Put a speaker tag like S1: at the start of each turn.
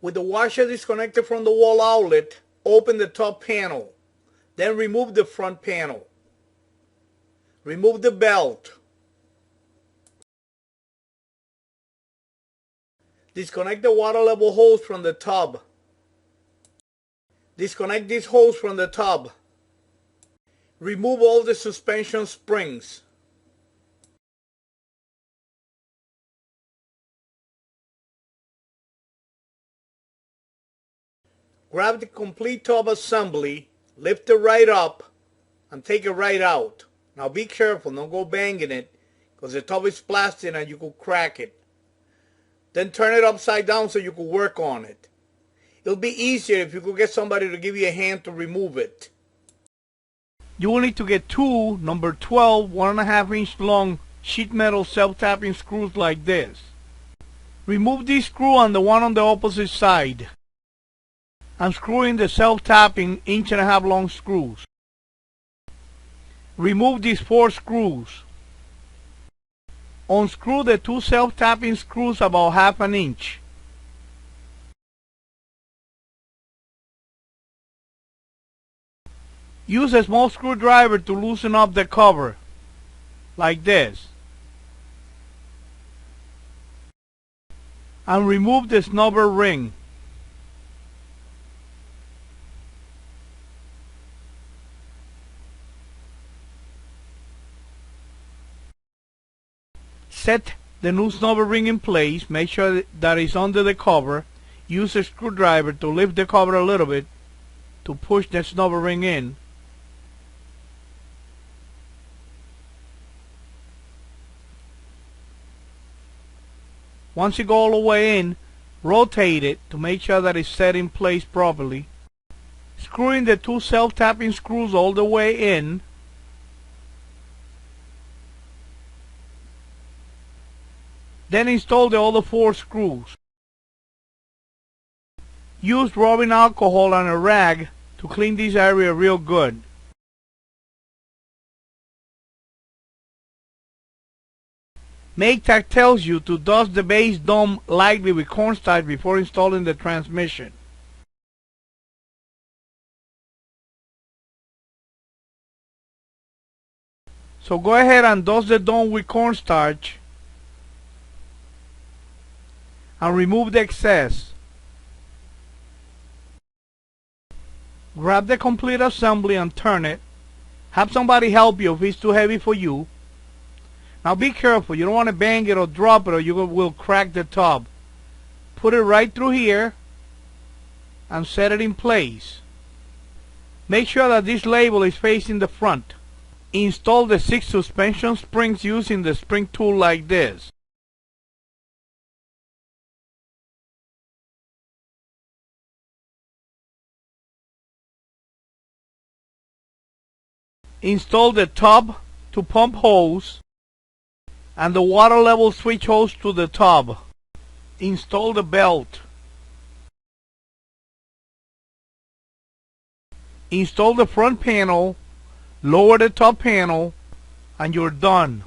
S1: With the washer disconnected from the wall outlet, open the top panel. Then remove the front panel. Remove the belt. Disconnect the water level hose from the tub. Disconnect these hoses from the tub. Remove all the suspension springs. Grab the complete tub assembly, lift it right up, and take it right out. Now be careful, don't go banging it, because the tub is plastic and you could crack it. Then turn it upside down so you could work on it. It'll be easier if you could get somebody to give you a hand to remove it. You will need to get two number 12 1.5 inch long sheet metal self-tapping screws like this. Remove this screw and the one on the opposite side, and screw in the self-tapping 1.5 inch long screws. Remove these 4 screws. Unscrew the 2 self-tapping screws about 1/2 inch. Use a small screwdriver to loosen up the cover, like this. And remove the snubber ring. Set the new snubber ring in place. Make sure that it's under the cover. Use a screwdriver to lift the cover a little bit to push the snubber ring in. Once you go all the way in, rotate it to make sure that it's set in place properly. Screw in the 2 self-tapping screws all the way in. Then install the other 4 screws. Use rubbing alcohol and a rag to clean this area real good. MakeTac tells you to dust the base dome lightly with cornstarch before installing the transmission. So go ahead and dust the dome with cornstarch and remove the excess. Grab the complete assembly and turn it. Have somebody help you if it's too heavy for you. Now be careful, you don't want to bang it or drop it or you will crack the tub. Put it right through here and set it in place. Make sure that this label is facing the front. Install the 6 suspension springs using the spring tool like this. Install the tub to pump hose and the water level switch hose to the tub. Install the belt. Install the front panel, lower the top panel, and you're done.